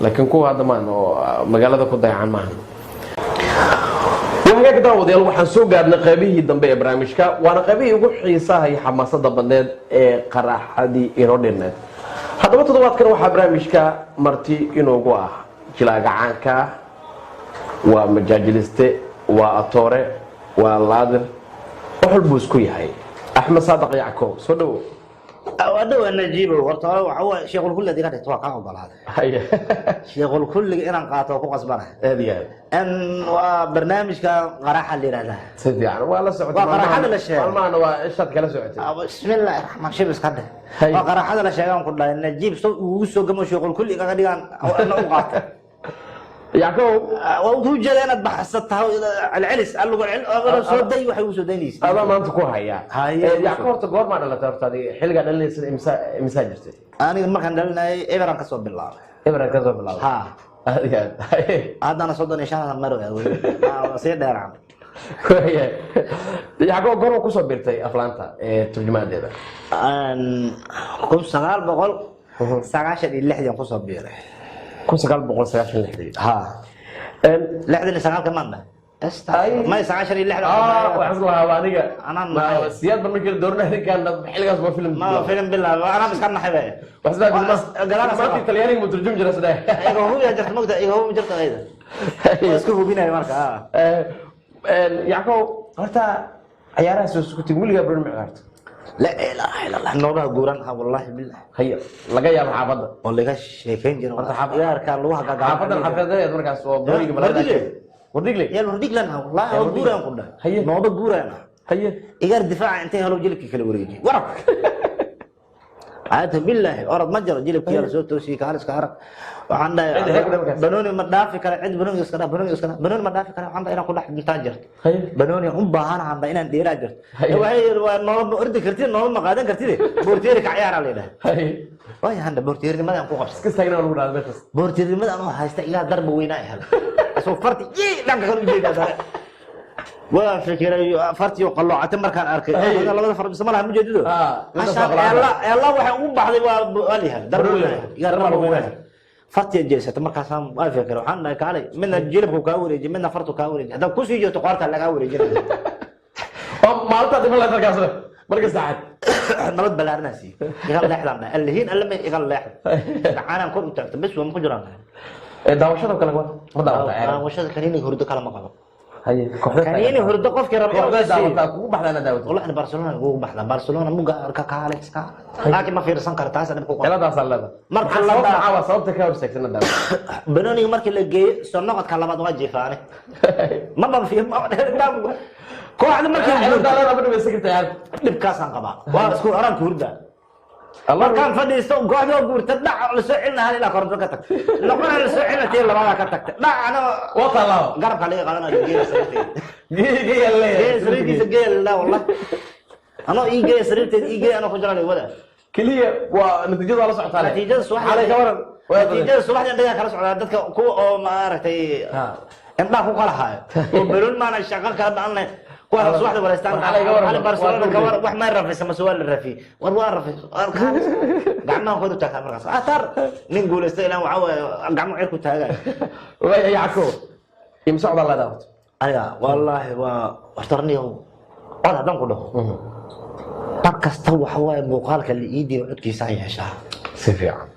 laakiin kuwa hadda maan oo magaalada ku dayacan maahan وهاجا داوديل waxaan soo gaarnay qaybihii dambe ee barnaamijka waana qaybihii ugu xiisaha iyo xamaasada badneed ee qaraxadii irodhineed haddaba toddobaadkan waxaa barnaamijka marti inoogu ah jilaaga caanka waa majaajiliste waa atoore waa laadir wuxuu buu isku yahay axmed saadaq yackow soo dhawo أودو النجيب ورطاله وهو شيخ الكل الذي قاعد يتوقع وبلا هذا شيخ الكل إنا قاطع فوق أصبره هذه أن وبرنامج كقراحة اللي رأى سيدي يعني ولا سعودي وقراحة هذا الشيء ما أنا إيش هذا كلا سعودي بسم الله الرحمن الرحيم بس كده وقراحة هذا الشيء يوم كله النجيب وسوق كم شيخ الكل قاعد يقان أو أنا قاطع يعقوب وهو جلنا بحثتها العلس قال له العلس سوداي وحيو سودانيس هذا ما انت كو هيا يعقوب تقول ما انا ترتدي حلقه دلي مساجرتي انا ما كان دلنا ابرا كسو بالله ابرا كسو بالله ها هذا انا صدني شان مره سي ديران يعقوب قرو كسو بيرتي افلانتا ترجماديدا ان كم سغال بقول سغاشد 6 كسو بيره كم سقال بقول سقاشن لحدي ها لحدي سقال كمان ما سقاشن لحدي وحصلها وانيقا انا سياد برمجل دورنا هذيك كان حلقه ما فيلم ما فيلم بالله انا مش كان حبايب بس ده قال ما في طلياني مترجم جلس ده ايوه هو يا جرت مقدر ايوه هو جرت ايضا اسكو بينا ماركا يعقوب horta ciyaaraha soo socotay wiliga bari macart لا اله الا الله نوبه غورانها والله بالله هيا laga yaab xaafada oo laga sheekeyn jiro horta ciyaarka lagu hagaag xaafadan markaas oo bariga balada wardigle يا wardiglan والله oo guuraan ku dhahay هيا nooba guuraan هيا igar difaac intee helo jilibki kala wareeji warab عاد بالله أرد مجرى جلب كيا لسوت توسي كارس كارك وعندنا بنوني مدافع كلا عند بنوني يسكنا بنوني مدافع كلا عندنا إنا كل واحد متاجر بنوني هم بهان عندنا إنا ديراجر وهي نوم أرد كرتين نوم مقادن كرتين بورتيرك عيار علينا وهي عند بورتيرك ما ينقو قبس كستاجنا ولا لا بس بورتيرك ما أنا هايست إلى ضرب ويناي هلا سوفرت يي لانك كانوا يجي هذا وفكر فرتي وقلوا عتمر كان أركي هذا الله فرد بسم الله مجدده عشان الله وحي وبعض واليها دربونا يقربوا فرتي الجلسة تمر كاسام ما فكر وحنا كالي من الجلب وكاوري من فرتو كاوري هذا كوسي جو تقارت على كاوري جل ما أنت تقول لك كاسر مركز ساعات نرد بلارناسي يقال لا يحلمنا اللي هين ألم يقال لا يحلم أنا كنت متعب بس وما كجران داوشة وكلا قول ما داوشة كانين يهردوا كلام قبل هاي كانين يهردوا قف كرب داوشة بحنا أنا داوشة والله أنا برشلونة مو قارك كالكس لكن ما في رسان كرتاس أنا بقول لا ده صار لا مرك الله عاوز صوتك كورسك سنة داوشة بنوني مرك اللي جي سنقط كلامات واجي فاني ما في كو واحد مرك لا بدو بسكت يا دبكاس قبا واسكو أران كوردا الله كان فدي سو قاعد يقول تدع على سعينا هذه لا كرد كتك لو كان على سعينا تير لا كتك لا انا وطلع قرب عليه قال انا جي سريتي جي اللي جي سريتي سجل لا والله انا يجي سريتي يجي انا خجل عليه ولا كليه ونتيجه على صعد عليه نتيجه صباح على كورن نتيجه صباح عندها كلا سعود dadka ku oo ma aragtay inta ku kala haay oo beron ma ana shaqo ka dhacnay كوارث واحدة ولا استعمل على برشلونة كوار واحد ما يرفع سما سؤال الرفي والوار رفي الخامس قعدنا ناخذ تاع مرقص اثر نقول استلام وعو قعدنا عيركو تاغا وي يعكو يمسح الله داوت ايوه والله واخترني هو انا دان كله تكستو وحواي muuqaalka اللي ايدي codkiisa ay heshaa si fiican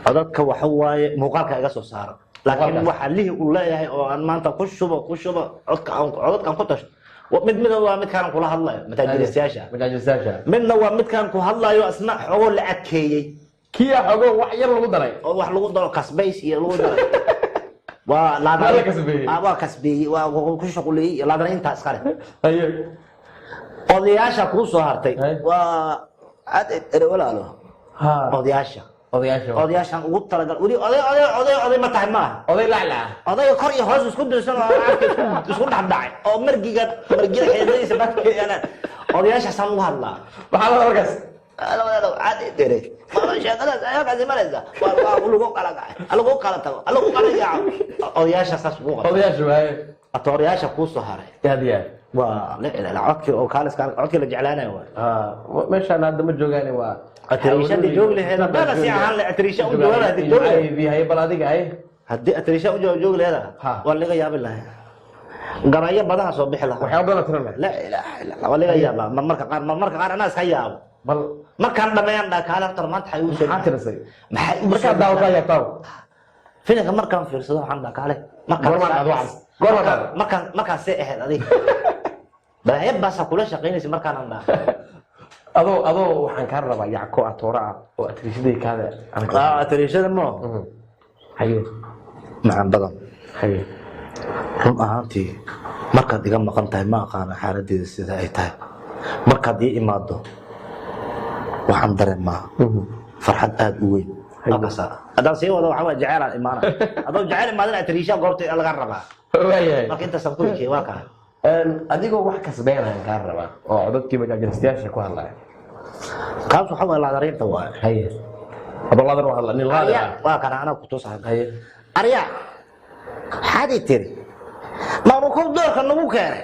codadka waxawaay muuqaalka iga soo saaro laakiin waxa lihi u leeyahay oo aan maanta ku shubo codadkan ku tasho mid waa mid kaan kula hadlayo mataajiristayaasha midna waa mid kaan ku hadlayo asna xogo la adkeeyay kiya xogo wax yar lagu daray oo wax lagu daro kasbays iyo lagu daray waa la kasbeeyay waa ku shaqulay la daray inta iskale ayo odayaasha ku soo hartay waa aad walaalo odayaasha ugu talagal oday ma tahay maaha oday lacla oday kor iyo hoos isku dirsan oo isku dhacdhacay oo margiga xeedadiisa badkeena odayaasha san ugu hadlaa waxa la warkaas alo aad dere ma shaqadaas ayaga zimalaysa waa lagu kala tago lagu kala yaaco odayaasha saas ugu qabo odayaasha waay odayaasha ku soo haray yaadiya waa la codki oo kaalis codki la jeclaanayo waa meeshaan hadda ma joogaan waa أتريشة دي جوجل هذا بس يعني عن أتريشة ودولة دي جوجل هي بلادي جاي هدي اتريشا وجوج لهذا ولا يا بالله قرايه بدها سو بخلا waxay badan tiran لا اله الا الله ولا يا با marka qaar ana sayaabo bal markaan dhameeyaan dhakaala tarmaanta ay u soo xatirasay maxay u marka daawada ya taw filimka markaan fiirsado waxaan dhakaale markaan see ahayd adiga balaayad baasa kula shaqeynaysa markaan aan dhaha adoo waxaan ka rabaa yacko atoora oo atriishadii kaada atriishada mo haye macaan badan haye run ahaantii markaad iga maqan tahay ma aqaana xaaladeeda sida ay tahay markaad ii imaado waxaan dareemaa farxad aad u weyn haddaan sii wado waxaa jeceylaan imaana adoo jeceyl imaadin atriisha goobta laga rabaa marka intaasaan ku heshiye waa kaa adigoo wax kasbeenaan kaa rabaa oo dadkii magaajistayaasha ku hadlaya kaas waxa waa laadareynta waa haye abalaadar waa hadla nin laada waa kana ana ku tusahay haye arya xadi tiri ma uu ku doorka nagu keenay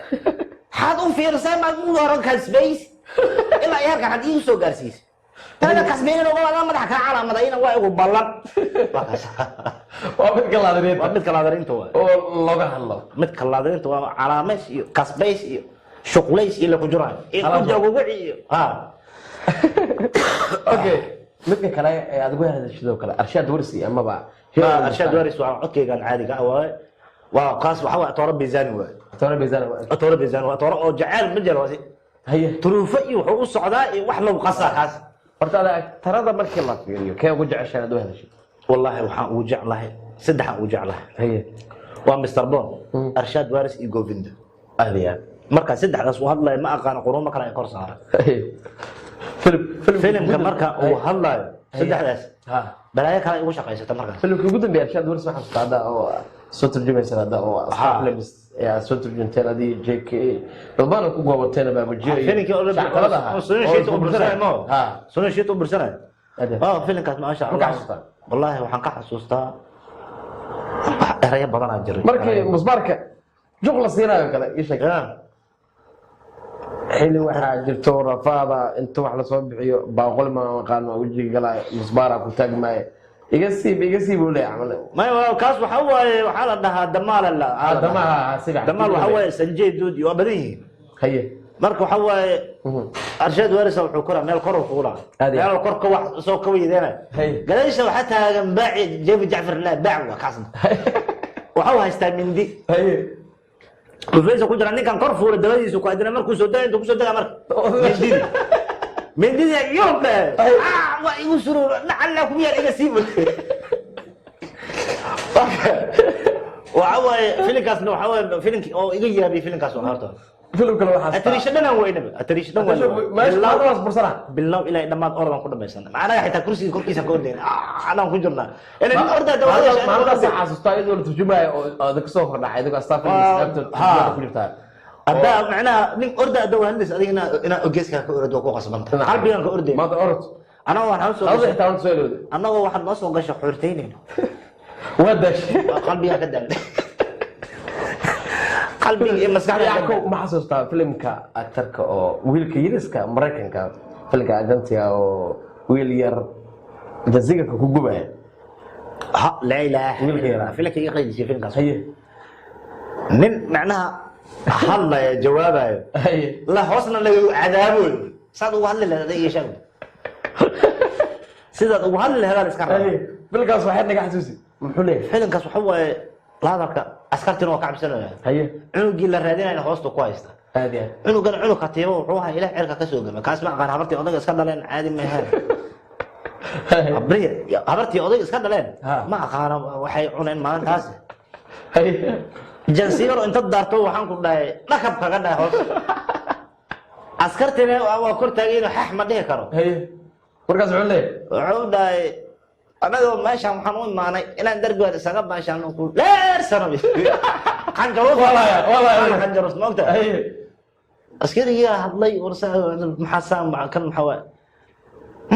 xad u fiirsan ma uu dooran kasbays ilaa yarka hadii uu soo gaarsiis ana kasbayna oo wada madax ka calaamadayna waa ugu ballan waa mid kalaadareynta waa oo looga hadlo mid kalaadareynta waa calaamays iyo kasbays iyo shuqlays iyo ku jiraan in ku jawaabo iyo okay midka kale ee aad ugu hadashado kale arshaad warsi ama ba arshaad warsi waa codkaygan caadiga ah waa qaas waxa waa toora bizaani waa toora bizaani waa toora oo jacayl ma jiro haye turuufo iyo wuxuu u socdaa iyo wax lagu qasaa kaas horta tarada markii la fiiriyo kee ugu jeceshaan aad u hadasho wallahi waxaan ugu jeclahay saddexan ugu jeclahay haye waa Mr. Bon arshaad waris iyo Govinda aadiya marka saddexdaas uu hadlay ma aqaan quruuma kale ay kor saaran filimka marka uu hadlayo saddexdaas balaayo kale ugu shaqaysata marka filimka ugu dambeeyay arshaad waris waxa socda oo soo turjumaysa hada oo films ya soo turjunteen adii JK dadbana ku goobateen baabujiyo filimka oo soo sheeto bursanay soo sheeto bursanay filimkaas ma sha Allah wallahi waxaan ka xasuustaa eraya badan aan jiray markii musbarka juqla siinayo kale isheeg xilli waxaa jirto rafaada inta wax la soo bixiyo baaqol ma qaan wajiga galay musbara ku taagmay iga siib uu leeyahay ma kaas waxa waaye waxa la dhahaa damaal la damaal waxa waaye sanjeed dood iyo badii haye marka waxa waaye arshaad waris wuxuu kora meel kor u fuula meel kor ka wax soo ka weydana galeesha waxa taagan baaci jeeb jacfar la baac kaasna waxa haystaa mindi haye dhufaysa ku jira ninkan kor fuula dabadiisu ku adina markuu soo daay intuu ku soo daga marka mindi يوم ويسروا لعلكم يا الاسيب وعوا فيلم كاس نو حوا فيلم او ايغا يابي فيلم كاس هارتو فيلم كله waxaa atriishadana weynaba atriishadana ma laadaas bursana billaw ilaa dhamaad oradan ku dhamaysan macnaha xitaa kursiga korkiisa ka ordeen aanan ku jirnaa inaan orda dawada maanta xasuustaa idoo la turjumayo oo aad ka soo kordhacay adiga astaafada ku jirtaa هذا معناه نك أرد أدوه هندس أدينا أنا أجلس كا أرد وقوق قسمت قلبي أنا كأردي ما أرد أنا واحد نص أوضح تعال سؤال أنا واحد نص وقش حورتين ودش قلبي هكذا قلبي مسكح يعقو ما حسست فيلم كا أكتر كا ويل كيرس كا أمريكان كا فيلم كا أجنتي أو ويل ير جزيرة كوجوبة ها لا إله ويل كيرا فيلم كي يقيد في فيلم كا هي نن معناها هلا يا جوابه لا حسنا له عذابه صاد وهل له هذا يشغل سيده وهل له هذا الاسكار بالكاس واحد نجح حسوسي محولين فيلم كاس هو لا ذاك اسكرتنا وكعب سنه هي عنقي لا رادينا هوسته كويسه هذه عنق عنق كتيبه وروحها الى عركه كسوق كاس ما قال حبرتي اودغ اسكا دلين عادي ما هذا حبرتي اودغ اسكا دلين ما قال waxay cuneen maalintaas جنسيرو انت دارتو waxaan ku dhahay dhaqab kaga dhahay hoos askartina waa kortaageeno xaxma dhig karo warkaas wuxuu dhahay anaga meeshan waxaan u imaanay inaan darbiga isaga baashaan ku leer sanabi kan jaro wallahi kan jaro smoogta askariga hadlay warsa maxasan kan maxaa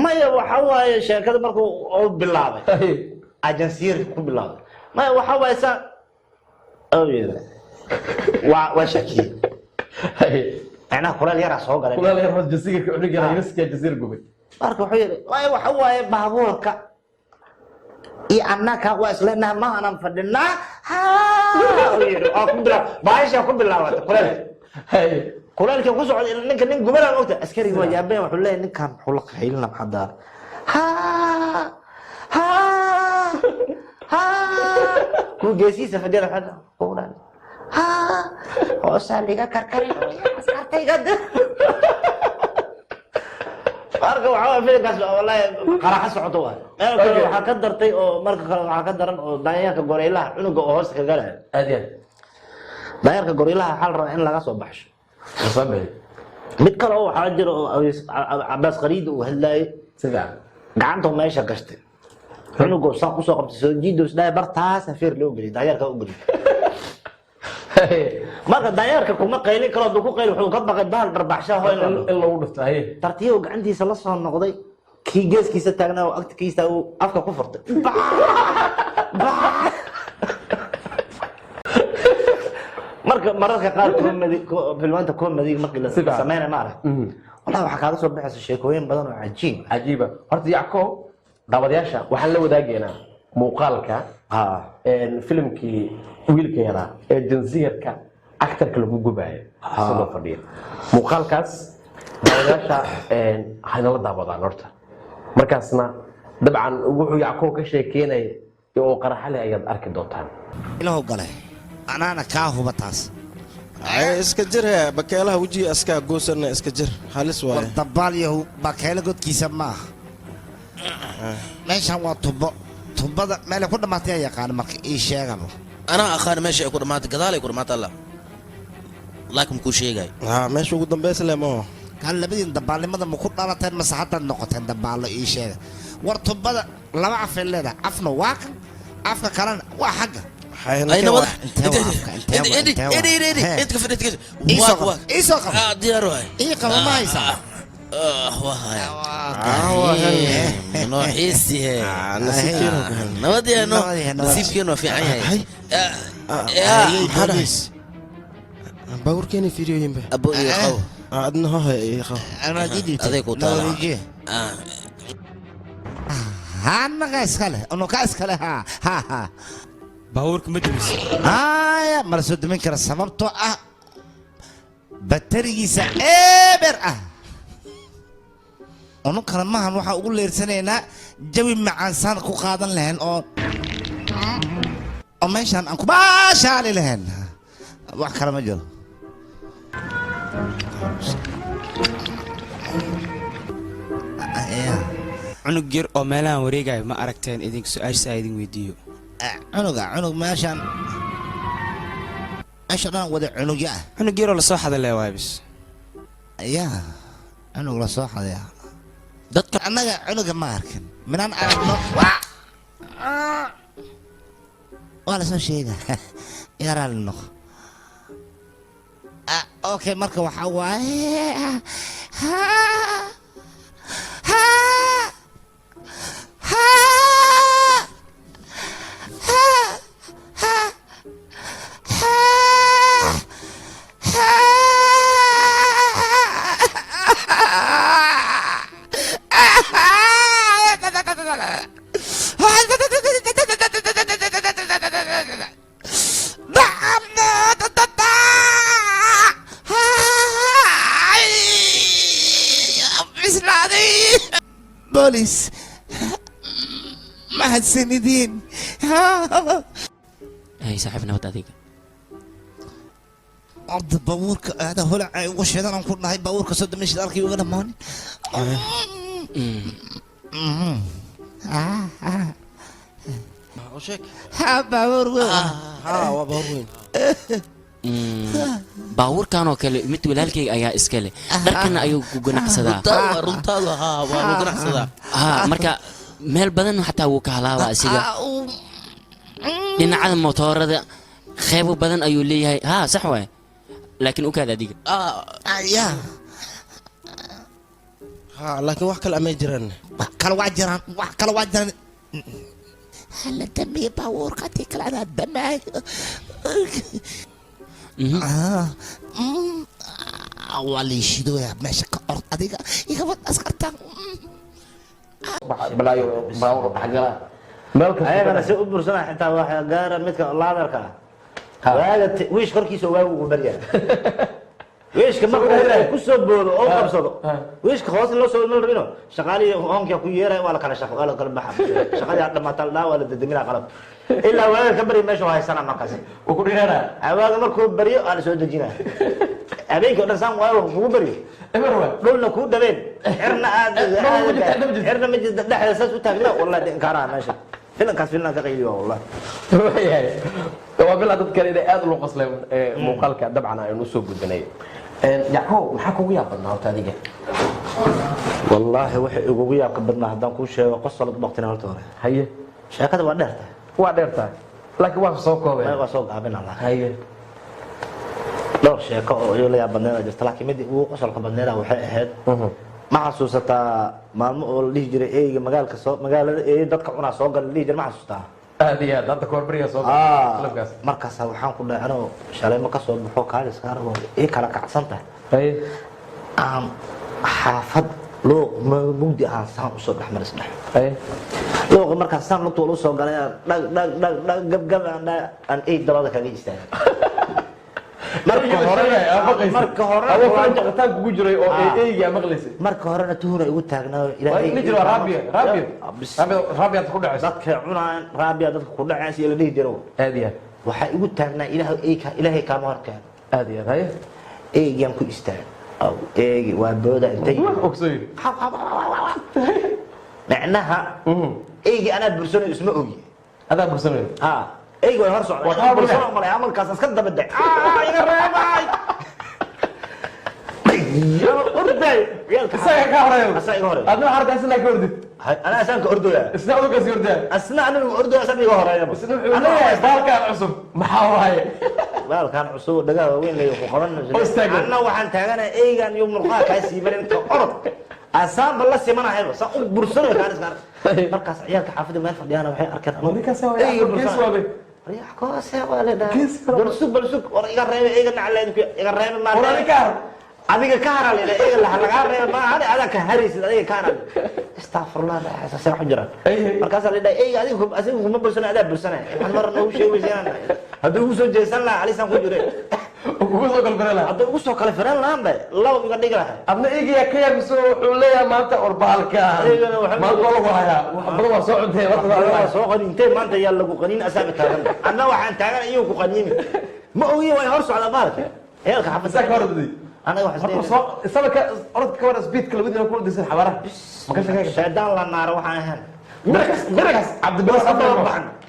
maya waxa waaye sheekada markuu oo bilaabay ajansiir ku bilaabay maya waxa waaye أو يدا وشكي أنا كلال يرى صوغ على كلال يرى جزيرة كأنك أنا يمسك جزيرة قبل أركو حيري ما هو حواي بابورك أنك وأسلنا ما أنا فدنا بايش أكون بالله قلنا قلنا لك يقصوا إنك قبل الوقت أسكري هو جابين وحلا إنك كان حلق حيلنا بحضار كو جيسي سفدير حدا قلنا وأسأل لك كركري أسكرتي قد أرجع وعاء في قص والله قراحة صعوبة. أنا كل واحد قدرتي أو مرة كل واحد قدرن أو داير كغوريلا إنه جوهرس كجلا. أدين داير كغوريلا حال رأين لا قصو بحش. فهمت متكل أو حاجر أو عباس قريد وهلاي. سبعة قعدتهم ما يشكشت. إنه جو ساق ساق بتسجيدوس ده برتها سفير لوجري داير كأوجري. marka daayarka kuma qaylin karo duu ku qayl wuxuu ka baqay bahal barbaxshaha in lagu dhufto haye tartiib gacantiisa la soo noqday kii geeskiisa taagnaa oo agtiisa uu afka ku furtay marka qaar filmaanta comedy markii la sameeyay ma arag wallahi waxa kaaga soo baxaysa sheekooyin badan oo cajiiba horta Yacko daawadayaasha waxaan la wadaageynaa muuqaalka filimkii wiilka yaraa ee jansiirka actorka lagu gubayo soo fadhiyo muuqaalkaas daawadayaasha hanala daawadaan horta markaasna dabcan wuxuu Yacko ka sheekeynay oo qaraxale ayaad arki doontaan ilaahu galay anaana ka hubataas iska jir bakeelaha wajiga aska goosana iska jir halis waaye dabaal yahu bakeela godkiisa ma meeshan waa tubada meel ku dhamaatay yaqaan markii ii sheegabo أنا أخان ماشي أكون مات كذلك أكون مات الله لكن كل شيء جاي ماشي وقدام بس لا ما كان لبدين دبالي ماذا مكون نالتين مساحات النقطتين دبالي إيه شيء ورتبدا لما عفن لنا عفنا واقع عفنا كلام واحد أين واضح أنت كيف أنت واق إيه ساق ديارو إيه كمان ما يساق واه نوحيسي نودي نسيب كينو في عيني هذا باور كيني فيديو يمبه أبو يخو أدنى هاي يخو أنا ديدي أذيك وطالع أنا كاسكله أنا كاسكله ها باورك مدرس يا مرسود منك السبب تو بطارية سائبر أنا كلام ما هنروح أقول لرسالة جوي مع إنسان كقاعدن لهن أو ما يشان أنكو باش على لهن واحد كلام جل عنق جير أو ملان وريجا ما أركتين إذنك سؤال سايدين فيديو عنق ما يشان إيش أنا وده عنق يا عنق جير ولا صح هذا اللي وايبس يا عنق ولا صح هذا دكتور أنا عنق ما أركن من أنا أعرف ولا سو شيء يرى النخ أوكي مركب وحواي بوليس ما هالسندين هاي صاحبنا وتعطيك عبد باورك هذا هو وش هذا نقول هاي باورك صد مش دارك يوغنا ماني وشك باور وين باور وين باور كانوا كله مت ولالكي أيها إسكالي لكن أيو جونا حسدا رنتادو وجونا حسدا مركا مال بدن حتى وكالا وأسيجا لأن عدم موتور هذا خيبوا بدن أيو لي هاي صح وين لكن وكذا ديك يا لكن واحد كلا ما يجرن كلا واجران هلا دمي باور كاتيك على الدمي أولي شدوا يا ماشي كأرض أديك يخبط أسكرتان بلايو باور حاجة meel kasta ayagana si u bursana xitaa waxa gaara midka laadarka waaga wiish korkiisa waagu ugu baryaa wiishka markuu ku soo boodo oo qabsado wiishka hoos loo soo marino shaqaalihi hoonka ku yeeray waa la kala shaqo waa la kala baxa shaqada dhamaatay dhaa waa la dadamina qalab ilaa waaga ka bari meesha haysana markaas uu ku dhirana waaga markuu bariyo aan soo dejina habeenkii oo dhan saan waayo ugu bariyo emerwa dhulna ku dhabeen xirna aad xirna mid dhaxda saas u taagna wallahi inkaara meesha filankaas filan ka qayliyo wallahi waa bilaa dad kale inay aad u qosleen muuqaalka dabcan aynu soo gudbinay yacqoob maxaa kugu yaab badnaa horta adiga wallahi waxa ugu yaabka badnaa haddaan kuu sheego qosolad waqtina horta hore haye sheekada waa dheertahay waa dheertahay laakiin waa soo koobay waa soo gaabin allah haye dhowr sheeko oo iyo la yaab badneeda jirta laakiin mid ugu qosolka badneeda waxay ahayd ma xasuusataa maalmo oo la dhihi jiray eeyga magaalada eey dadka cunaa soo gal la dhihi jiray ma xasuusataa aad iyo aad hadda korbariga soo galay markaas waxaan ku dhahay anoo shalaymo ka soo baxo kaalis kaarabo ii kala kacsan tahay haye aan xaafad loo mugdi aan saan u soo dhaxmaris dhax haye loo markaas saan lugta u soo galay dhag gab aan eey dabada kaga istaagay marka hore qataan kugu jiray oo eeyga maqlaysay marka horena tuhuna igu taagnaa ilaahay ni jiro rabia ku dhacay dadka cunaan rabia dadka ku dhacay si la dhihi jiro aad iyo waxa igu taagnaa ilaahay ka markaan aad iyo haye eeygan ku istaag aw eeygi waa booda intay ogsooy macnaha eeygi ana bursano isma ogi adaa bursano eeygi way hor socday bursano malay amalkaas iska daba day iga reebay orday yalka isaga ka horeeyo isaga horeeyo adna harkaas la ka ordid ana asan ka ordoya isna adu ka sii ordaa asna anu ordoya asan iga horeeyo ana baalka cusub maxaa waaye baalkan cusub dhagaa weyn leeyahay ku qaban ana waxaan taagana eeygan iyo murqaa ka siibarin ka orod asaan balla simanahay sa u bursano ka iska markaas ciyaalka xaafada meel fadhiyana waxay arkeen anu eeyga bursano riix koose wala daa bulsug war iga reebay eeyga nacleed iga reebay ma adiga ka haral ila eeyga laga reebay ma hada ada ka harisid adiga ka haral astaghfirullah xasaas wax jiraan markaas la dhahay eeyga adiga kuma bulsana ada bulsana waxaan mar noo sheegaysan haduu ugu soo jeesan la alisan ku jire ugu soo kala farala haduu ugu soo kala faran laamba law iga dhigahay abna eeyga ka yabso wuxuu leeyahay maanta orbaalka ma qolo waya waxba waa soo cuntay waa soo qanintay maanta yaa lagu qanin asaab taagan anna waxaan taagan iyo ku qanin ma ogi way hor socda baalka heelka xafisa ka hordii أنا واحد سبك أردت كمان سبيت كل ودنا كل ديسين حواره ما كانش هيك شيطان للنار وحنا بركس عبد الله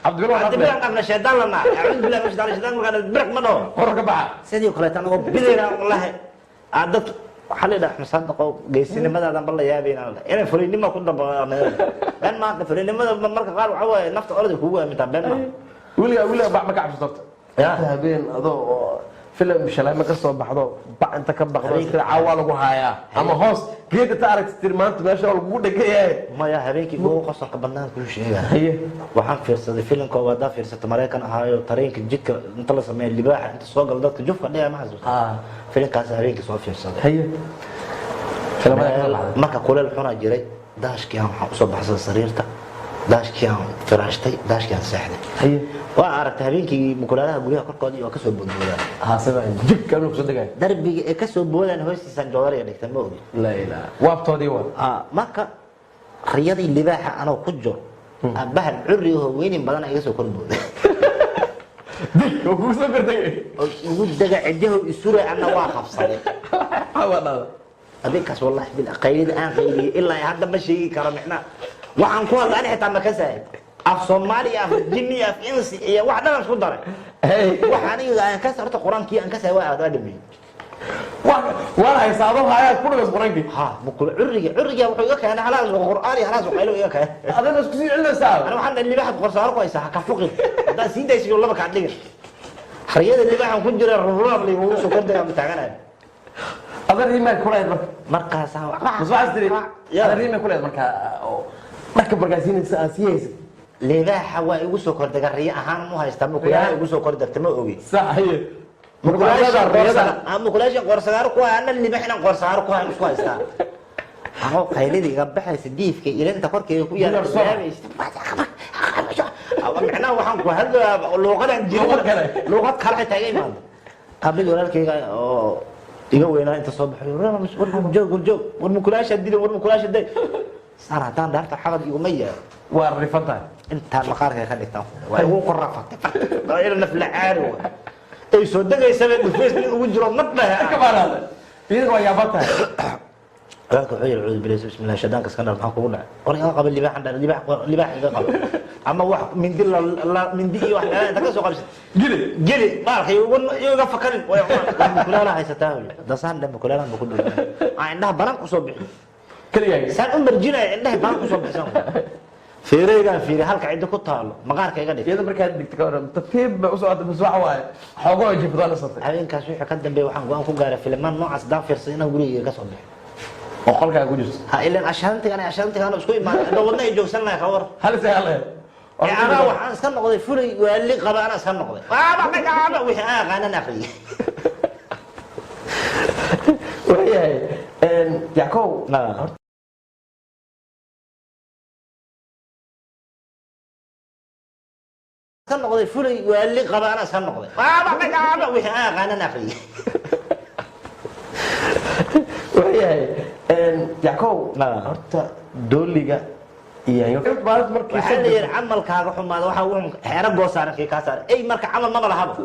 عبد الله قبل شيطان للنار أعوذ بالله من الشيطان الشيطان قال برك منه فرق بقى سيدي وكلت أنا بدينا والله عدت حلي ده مصدقه جيسين ماذا ده بالله يا بينا أنا فريني ما كنت بين ما فريني ما مرك قال عوا نفط أرض هو متى بين ما ولا بعد ما كعب صدقت يا بين هذا فيلم شلay ma ka soo baxdo ba inta ka baqdo sida caawa lagu haayaa ama hoos geedka taarikh tirmaanta meesha lagu dhagayay ma ya habeenkii ugu qosolka banaan ku sheegay waxaan fiirsaday filimka wada fiirsatay Mareykan ahaayo tareenka jidka inta la sameeyay libaaxa inta soo gal dadka jufka dhiga ma xasuusto filimkaas habeenkii soo fiirsaday marka kuleel xuna jiray daashkii aan waxa soo baxsaday sariirta daashkii aan firaashtay daashkii aan seexday waa aragtay habeenkii mukulaalaha guriga korkooda iyo ka soo boodboodan sida jidka lagu soo dagay darbiga ee ka soo boodan hoostiisa joodariga dhigtay ma ogi la ilaa waabtoodii waa marka riyadii libaaxa anoo ku jiro bahal curri oo weyn badan iga soo korbooday ugu soo gartay ugu daga cidaho isura ana waa qabsaday hawadada adinkaas wallahi bil aqayd aan qeyliyay ilaa hadda ma sheegi karo micna waxaan ku hadlaan xitaa ma ka saay af Soomaaliya af jinni af insi iyo wax dhan isku daray waxaan iga ka sarto quraankii aan ka saay waa aad dhimay wala haysaado haya ku dhagas quraankii ha mukul curriga wuxuu iga keenay halaas quraani halaas qaylo iga keenay adana isku sii cilnaysaa ana waxaan libaax qorsaar ku haysaa ka fuqi hada siidaysiyo laba ka dhigay xariyada libaaxan ku jira ruuraad li uu soo kordhay am taaganay adan riimaa ku leeyahay markaas waxaas tiri adan riimaa ku leeyahay marka barkaasiinaysa asiyaysa libaaxa waa igu soo kordhay riya ahaan mu haysta mukulaha igu soo kordhay ma ogi saxiix mukulaasha qorsaar ku ana libaaxna qorsaar ku aan isku haysta qaylidi iga baxaysa diifka ilanta korkeeda ku yaala waxaan ku hadlaa luuqadan jiro luuqad kale xitaa iga imaado abid walaalkayga oo iga weynaa inta soo baxay joog war mukulaasha dilin war mukulaasha day sar haddaan dhaarta xabad iguma yaalo waa rifantahay intaan maqaarka ka dhigtaan waa igu qorafatay ila naf la caaro ay soo dagaysaba dhufays ugu jiro madhaha ka baaraada idin waa yaabantahay راك حير عود بليس بسم الله شدانك اسكندر محمد كونا وريها قبل اللي بحنا اللي بحنا قبل اما واحد من دي من دي واحد انت كسو قبل جلي بارك يوقف فكر كلنا هاي ستاوي ده صار دم كلنا بكل عندها بنات وصبح كليا سان مرجينا عندها بنات وصبح فيريغان فيري halka cid ku taalo maqaarka iga dhig iyada markaad digto ka waran tafkiib u soo aad waxa waaye xogo jifdaan asatay habeenkaas wixii ka dambeeyay waxaan go'aan ku gaaray filmaan noocaas daan fiirsan inaan guriga ka soo baxo oo qolkaaga ku jirto ha ilaan ashaantiga isku imaan wadna ay joogsan lahayn ka war hal saal ana waxaan iska noqday fulay waali qaba ana iska noqday waaba wixii aan qaanan aqriye waxay yakow iska noqday fulay waali qaba ana iska noqday waaba wixii aan qaanan aqriye waxay yakow horta dooliga iyo baad markii xaliyay amalkaaga xumaado waxa uu xeero goosaaran ka saaray ay marka amal ma lahabo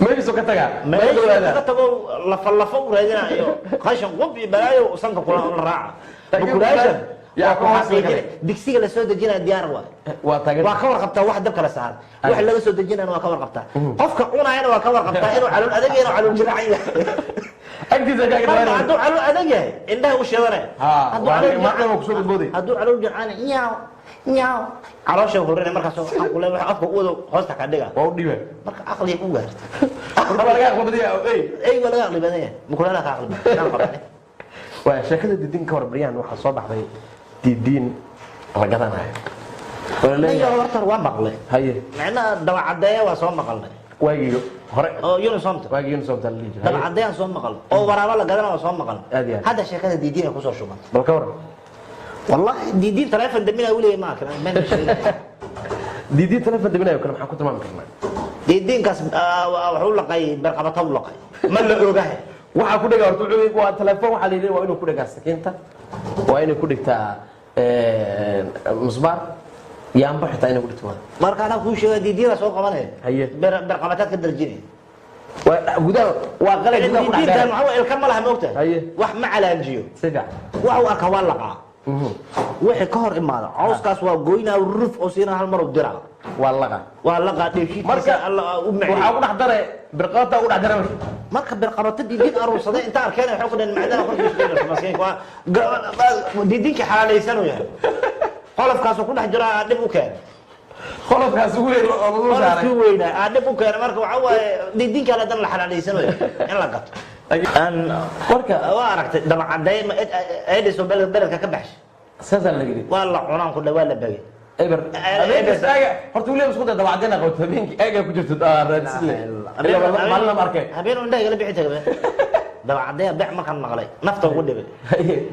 meesha ka taga meesha ka tago la falafo raadinayo qashan qobi balaayo sanka kula raaca bukulaashan yaa ku xasiiqay digsiga la soo dejinaa diyaar waa taagan waa ka warqabtaa wax dabka la saaran wax laga soo dejinaa waa ka warqabtaa qofka cunayna waa ka warqabtaa inuu calool adag yahay calool jiracay أجهزة جاي كده. هادو علو أدقة إنده وش يدري. هادو علو ما كانوا كسور البودي. هادو علو جعانة نياو عروش يقولون مركز أقول له أفكر أقوله خاصة كدقة. وودي به. مركز عقلي أقول. ولا جاي بدي أي ولا عقلي بدي. مكلنا عقلي. وشكل الدين كور بريان وحصابح بي الدين رجعنا معي. ولا يا ورتر وان بقله. هاي. معنا دواء عدايا وصوم بقلنا. واجيو. يونسومت واجي يونسومت اللي جاي. طبعا عديان صوم مقل او وراء لا قدنا صوم مقل هذا شيء كذا ديدين كسر شو بالكور والله ديدين تلفن دمنا اولي ما كان ديدين تلفن دمنا كنا maxaa ku tamaam karnaa ديدين كاس wuxuu laqay barqabata u laqay ma la ogahay waxa ku dhiga horta wuxuu waa telefoon waxa leeyahay waa inuu ku dhigaa sakiinta waa inuu ku dhigtaa musbaar yaan baxta inuu ku dhigto marka ana ku sheegay diidina soo qabanay haye barqabata ka darjini gudaha waa qalay gudaha ku dhacay waxa ilka ma laha moogta haye wax ma calaajiyo siga waxa arka waa laqa wixii ka hor imaado cawskaas waa goynaa ruf oo siina hal mar u dira waa laqa dheeshii marka Allah u macay waxa ku dhaxdaray barqabata u dhaxdaray marka barqabata diidin aruursaday inta arkeen waxa ku dhan macdana qorkiisa maskiin waa diidinka xalaalaysan oo yahay qolofkaas ku dhex jira dib u keen qolofkaas weyn oo lagu saaray qolofkii weyn dib u keen marka waxa waaye diidinka la dan la xalaalaysan oo in la gato aan marka waa aragtay dabacday ma eedayso beledka ka baxsh saasa la yiri waa la cunaan ku dhawaa la bagay eber horta wali isku day dabacdana qowt habeenki eega ku jirto raadisle maalna markay habeen uu indhaha la bixi tagay dabacday bac markan maqlay nafta ugu dhibay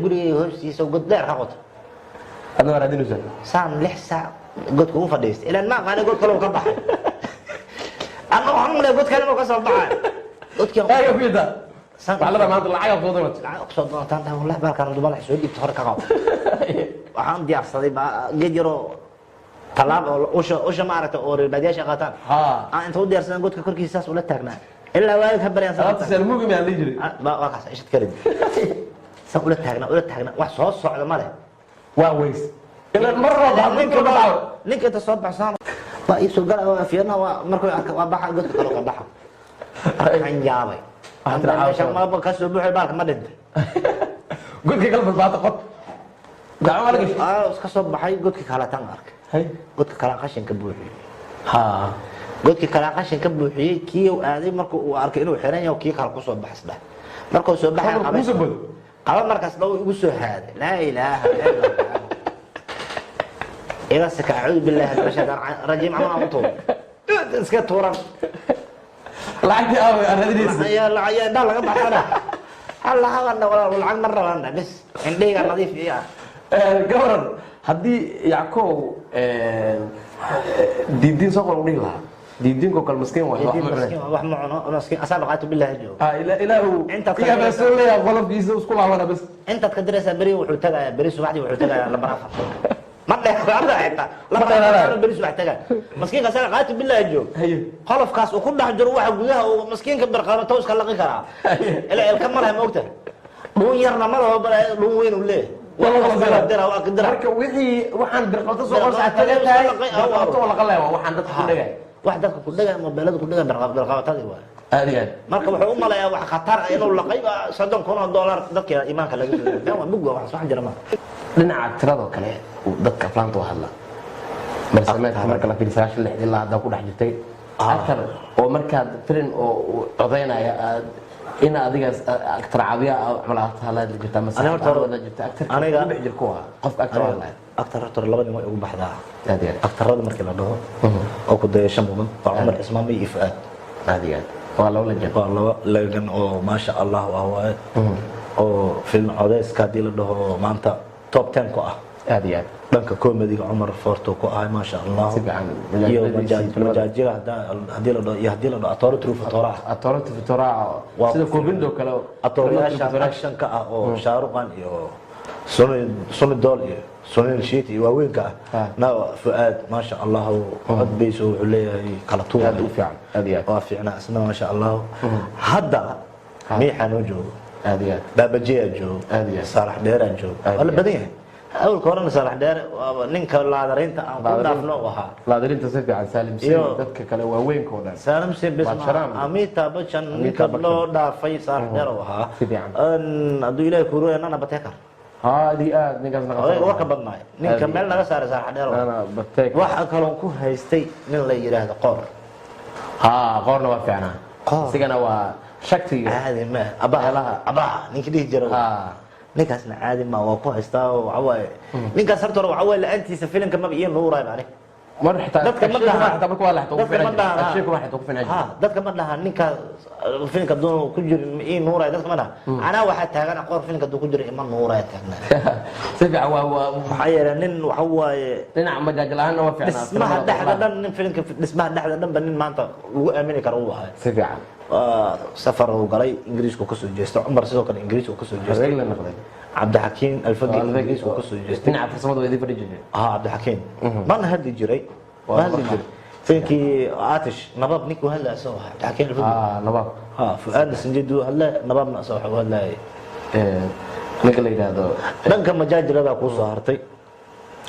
gurigay hoostiisa god dheer ka qoto adna raadinaysa saan 6 saac god ku fadhiistay ilaa ma qaana god kale ka baxay ama waxaan leeyahay god kale ma ka soo baxay godkii eega ku yida wala maanta lacag soo doonto lacag soo doonto anta wallahi baalkan dubal soo dhigto hor ka qabo waxaan diyaarsaday geejiro talaab oo usha ma aragta oo reebadiyaasha qaataan aan inta u diyaarsadan godka korkiisa ula taagnaa ilaa waa ka barayaan sababta salmuugi ma la jiray waa kaas ishad karid sa ula taagna wax soo socdo ma leh waa weys ilaa marra ninka inta soo baxsan waa isoo galaa fiirna waa markuu arka waa baxa godka kale ka baxa kan yaabay عشان ما ابغى كسر بوحي بالك ما دنت قلت لك قلب الباطه قط دعوا لك كسر بحي قلت لك على تنقرك هي قلت لك على قشن كبوحي ها قلت لك على قشن كبوحي كي وادي مركو وارك انه خيران كي كان كسر بحس ده مركو سو بحي قبل مركز لو يقصوا هذا لا اله الا الله إذا سك أعوذ بالله الرشاد رجيم عمام طول اسكت ورا لعبتي قوي انا ادري يا لا لا لقى بحنا هلا هلا ولا العن مره وانا بس عندي نظيف ايه قبر haddii yackow diidiin soo qoran dhihi lahaa diidiinko kale maskiin wax wax ma cuno maskiin asaab qaatu billahi joo ilaahu iga baaso leeyahay qolofkiisa isku laabana bas intaad ka diraysaa beri wuxuu tagayaa beri subaxdii wuxuu tagayaa lambar 4 ما ده هذا حتى لما أنا بريس محتاجه مسكين كسر قاتل بالله جو خلف كاس وكل واحد جروح وجوها ومسكين كبر قامة توس كلا قيكرا إلا الكمرة موقته مو يرنا مرة مو وين ولا والله ما قدرها وأقدرها وحي وحن برقبة صغار ساعة ثلاثة برقبة ولا قلة وحن ده كل ده واحدة كل ده موبايلات كل ده برقبة هذه واحد هذه marka wuxuu u maleeyaa wax khatar ah inuu laqay $30,000 dadka iimaanka laga soo waa bugo wax sax jira ma dhinaca tirada kale dadka aflaanta waa hadla marsameedka marka la fiirsasho lix ilaa hadda ku dhex jirtay aktar oo markaad firin oo codeynaya in adiga aktar caawiya amalaha halaad jirta mas'aalaha wada jirta aktar aniga bixi jirku waa qof aktar walaal aktar labadii way ugu baxdaa aktarada markii la dhaho oo ku dayasho mudan waa Umar Ismaan iyo Fuad هذه والله لجن أو ما شاء الله وهو أو فيلم عريس كاديل ده مانتا توب 10 كوه هذه بنك كوميدي عمر فورتو كوه ما شاء الله يوم مجاجيل هدي له يهدي له أطارة في ترى سيد كوبيندو كلا أطارة أكشن كأ أو شاروخان يو سون الدول سونين شيتي وين كا نا فؤاد ما شاء الله قد بيسو عليه كلطور هذه وافعنا اسنا ما شاء الله هدا ميحا نوجو هذه بابا جي جو صالح دير جو ولا بديه اول كورونا صالح دير نينكا لادرينتا ان كدافنو وها لادرينتا سيف عن سالم سيف dadka kale waa weyn koodan سالم سيف بس اميتا بچن نينكا لو دافay صالح دير وها ان ادو الى كورو انا بتكر هذه نينكاس نقص waa ka badnaay ninka meel laga saaray صالح دير انا بتك waxa kale oo ku haystay nin la yiraahdo qoor qoorna waa fiicnaa sigana waa shaktiga caadi ma abaha ninka dhigi jiro ninkaasna caadi ma waa ku haystaa waxa waaye ninkaas horta waxa waaye laantiisa filimka ma iyo nuuray macne mar xitaa dadka ma dhaha xitaa marka waa la xatoo dadka ma dhaha ninka filimka doon ku jiro iyo nuuray dadka ma dhaha ana waxa taagan qoor filimka doon ku jiro ima nuuray taagna si fiican waa waxa yeelay nin waxa waaye dhinaca majaajilahana waa fiicnaa dhismaha dhaxda dhan nin filimka dhismaha dhaxda dhan ba nin maanta lagu aamini karo uu ahaa si fiican سفر وقري إنجليز وكسر جيست عمر سيدو كان إنجليز وكسر جيست عبد الحكيم الفقي إنجليز وكسر جيست نعرف رسمته ويدي فريج عبد الحكيم ما نهدي جري ما نهدي جري فينكي عاتش نباب نيكو هلا سوى عبد الحكيم الفقي نباب فؤاد سنجدو هلا نباب نسوى ولا نقول لك هذا دنك مجاجر هذا كوسو هرتي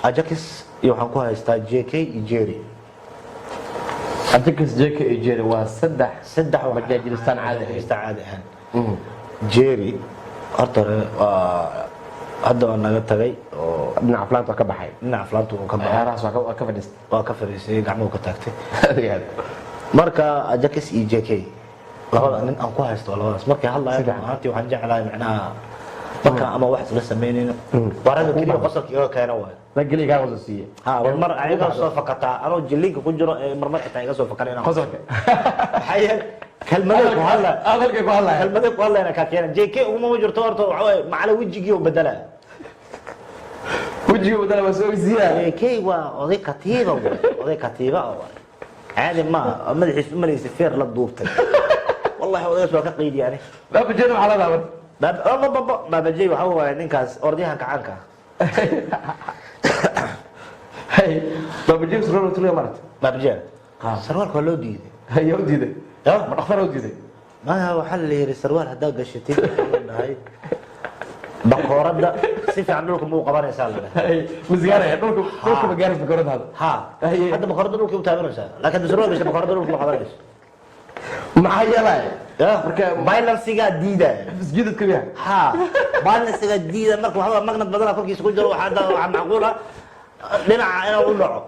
أجاكس يوحنا كوها يستا جي كي جيري أتكس جيك جيري وسدح مجاجلستان عادي عادي جيري أرتر هذا أنا قلت لي ابن عفلانتو كبحي ابن عفلانتو كبحي راس وكفرست وكفرست قعمو كتاكتي marka ajax EJK labada nin aan ku haysto labadaas marka hal ahaantii waxaan jeclahay macnaha marka ama wax la sameeyeen warada kaliya qosolka oo keena waa la gali ga qososiye mar ayaga soo fakata anoo jilinka ku jiro marmar xitaa iga soo fakarayna qosolka haye kalmada ku hadla kalmada ku hadla ka keena JK uma jirto horta waxa macala wajigii oo bedela soo ziyaada JK waa oday katiiba عادي ما مدحس مليس فير لا دوبتي والله هو اسمه كقيد يعني باب جينا على دابر باب جي هو نينكاس اورديها كعنكا هي باب جي سرور تلو مرت باب جي سروال كله ديده هي وديده ما اخر وديده ما هو حل السروال هدا قشتي هاي بقورده سيف عندكم مو قبر يسال هي مزيانه دولكم بقارف بقورد هذا ها حتى بقورده دولكم تابرنسا لكن سروال مش بقورده دولكم قبريس maxaa yeelay marka balansiga diida isjidad kabiya ha balansiga diida marka waxa magnad badan korkiisa ku jiro waxa macquul ah dhinaca inuu u dhaco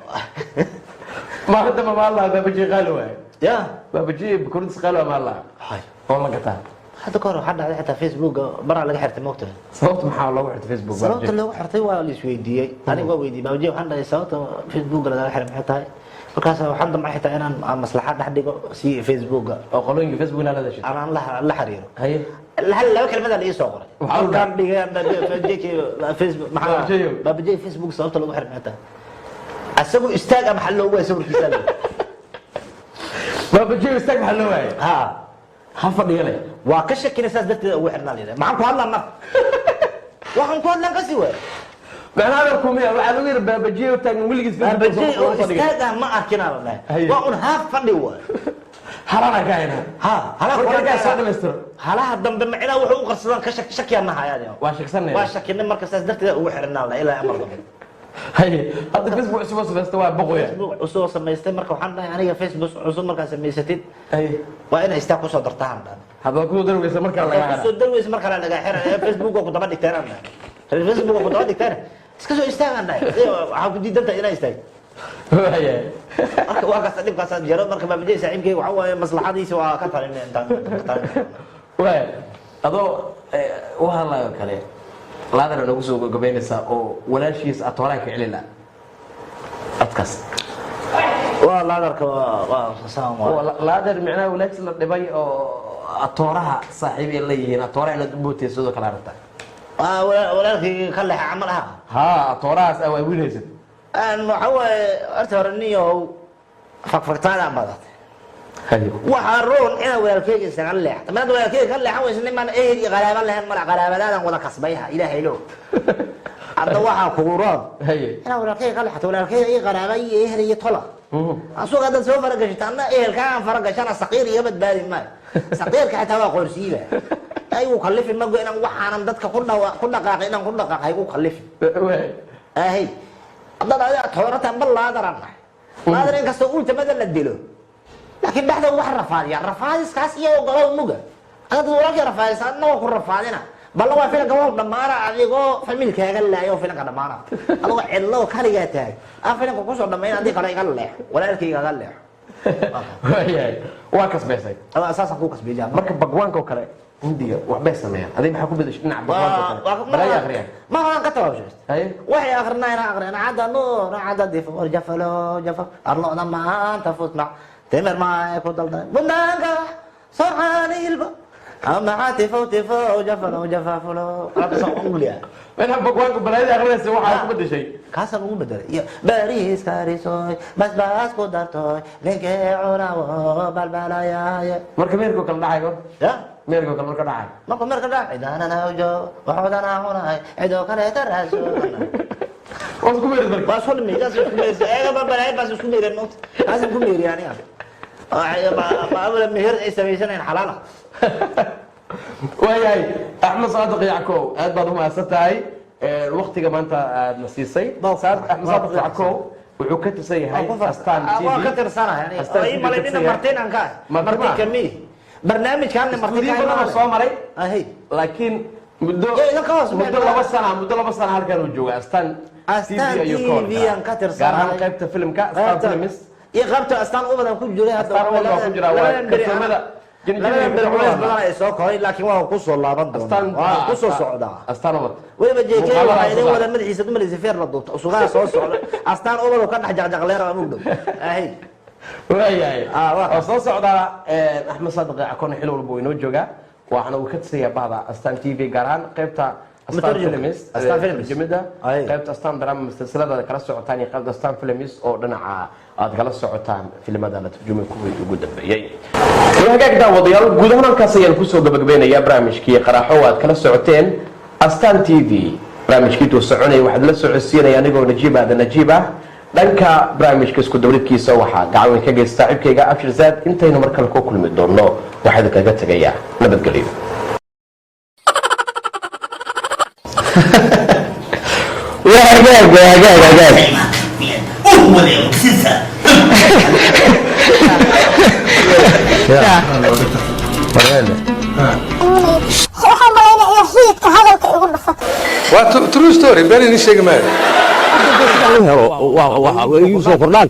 ma hadda ma Allah baabaji qaalo waay ya baabaji bkurds qaalo ma Allah hay oo la gataa hadda ka hor waxaa dhacday xitaa Facebook baraa laga xirtay moogta sababta maxaa loogu xirtay Facebook sababta loogu xirtay waa la isweydiiyey aniga waa weydiiyey baa waxaan dhahay sababta Facebook laga xiray maxay tahay markaas waxaan damcay xitaa inaan maslaxad dhex dhigo si Facebook oo qolooyinka Facebook la hadashay aan la xiriiro haye laba kelmad la ii soo qoray waxaan dhigay Facebook maxaa baabajey Facebook sababta loogu xiray maxay tahay asagu istaag ama xal loogu waayay sawirkiisa baabajey istaag maxaa loo waayay ha ha fadhiyale waa ka shakinaysaas darteeda ugu xirnaa leedahay maxaan ku hadlaa mar waxaan ku hadlaan kasi waay macnaha adeerkumiya waxaa lagu yidhi baabajiye taagan weligiis baabajey oo istaaga ma arkin aan dhahay waa un haaf fadhi waay halana ka hayna ha halaka soo dhamaystiro halaha dambe macnaa wuxuu u qarsadaan ka shakiyaan nahaayaan waa shaksanay waa shakinay marka saas darteeda ugu xirnaa la ilaa amar dambe haye hadda Facebook cusub samaysta waa boqoya Facebook cusub samaystay marka waxaan dhahay aniga Facebook cusub markaa samaysatid haye waa inay istaag ku soo dartaan hadda ku darweysa marka laga xiro soo darweysa marka laga xiro Facebook ku daba dhigtaan Facebook ku daba dhigtaan iska soo istaagan dhahay waxa ku diidanta inay istaag haye marka waa ka dhibkaas jiro marka baabajey saaxiibkay waxa waaye maslaxadiisa waa ka talinay intaan waa adoo waxa la kale laadana nagu soo gabaynaysaa oo walaashiis atooraha ka celina adkaas waa laadarka waa saan waa laadar macnaha walaashiis la dhibay oo atooraha saaxiib ay leeyihiin atooraha inaad u bootay sidoo kale aragtaa walaalkii ka leexa camal aha ha atoorahaas aa waawiinaysid waxa waaye horta hore niyow fakfaktaadaan badatay waxaa roon inaan walaalkeyga isaga leexto maanta walaalkeyga ka leexan weysa nimaan ehel iyo qaraaba lahayn mala qaraabadaadan wada kasbayha ilaahay lo hadda waxaa kugu roon inaan walaalkeyga ka leexto walaalkeyga iyo qaraaba iyo ehel iyo tola asuga haddaad soo faragashito anna ehelkaagaan faragashana saqiir iga badbaadi maayo saqiirka xitaa waa qoorsiiba ayuu kalifin mago inaan waxaanan dadka ku dhaqaaqay inaan ku dhaqaaq haygu kalifin ahay haddaad adiga tooratan bal laadaran nahay laadar inkastoo ultamada la dilo laakiin dhexda wax rafaadiya rafaadiskaas iyo ogolow muga hadda walaalkii rafaadisa adna waa ku rafaadina balla waa filanka waa dhammaana adigoo familkaaga laayo filanka dhammaana adigoo cidlo kaligaa tahay aan filanka kusoo dhammayn haddii kale iga leexo walaalkayga iga leexo waayahay waa kasbaysay saasaan ku kasbaya marka bagwaanka oo kale hindiga waxbay sameeyaan adiga maxaa ku bedeshay dhinaca bagwaanka oo kale balay akhriyaan ma waan ka tawaabshay waxay akrinayna akhriyaan cadda nuur cadda difo jafalo jafo arloona maanta futma تمر معاك وضلنا بنانك صرحاني البا أما عاطفة وتفا وجفا وجفا فلو أنا أقول يا أنا بقولك بلاي أغرس واحد كم بدي شيء كاسة مو بدري يا باريس كاريسوي بس قدرتوي لينك عنا وبالبلايا مركب ميركو كم داعي يا ميركو كم مركب داعي مركب داعي إذا أنا وجو وحودنا هنا إذا كان يتراسو واسكو مير برك بس هو الميل بس اسكو مير ايه بلاي بس اسكو مير الموت لازم اسكو مير يعني ما أول مهر يسميسنا حلاله وياي أحمد صادق يعقوب هذا بعضهم أساتاي الوقت كمان أنت نسيسي أحمد صادق يعقوب وحكت سي هاي أستان تي في كتر سنة يعني أي مالين مرتين أنكاي مرتين كمي برنامج كان مرتين كاي ما صومري أهي لكن مدة لبس سنة هل كانوا جوا أستان تي في أن كتر سنة قارن قيبت فيلم كا أستان فيلمس قبته أستان أبدا كل جريه أستان أبدا كل جريه لما بالعلاج بدنا يسوق هاي لكن هو قصة الله بدنا أستان قصة صعدة أستان أبدا وين بجي كي وعيني ولا مدعي سد ملي زفير ردوت صغار صوص أستان أبدا وكان حجر غلير مقدم أهي وياي أصلا صعدة أحمد صادق أكون حلو البوينو جوجا وأنا وكتسي بعض أستان تي في قران قيبته أستان فيلمس جمدة قيبت أستان درام سلسلة كلا سعوتاني قيبت أستان فيلمس أو دنع كلا سعوتان فيلم هذا لترجمة كوي وجود بيجي. وهاجك دا وضيال جودهنا الكاسية الكوسو قبل يا برامج كي قراحوات كلا سعوتين أستان تي في برامج كي توسعوني واحد لسه عسينا يعني جو نجيب هذا نجيبه لأنك برامج كيسكو دولت كي سوحة قاعدين كي يستعب كي جا أبشر زاد أنت هنا مركل كوكل من الدور نو واحد كجت جاية نبت قليل. True story, been in Shigman. يوسف قردان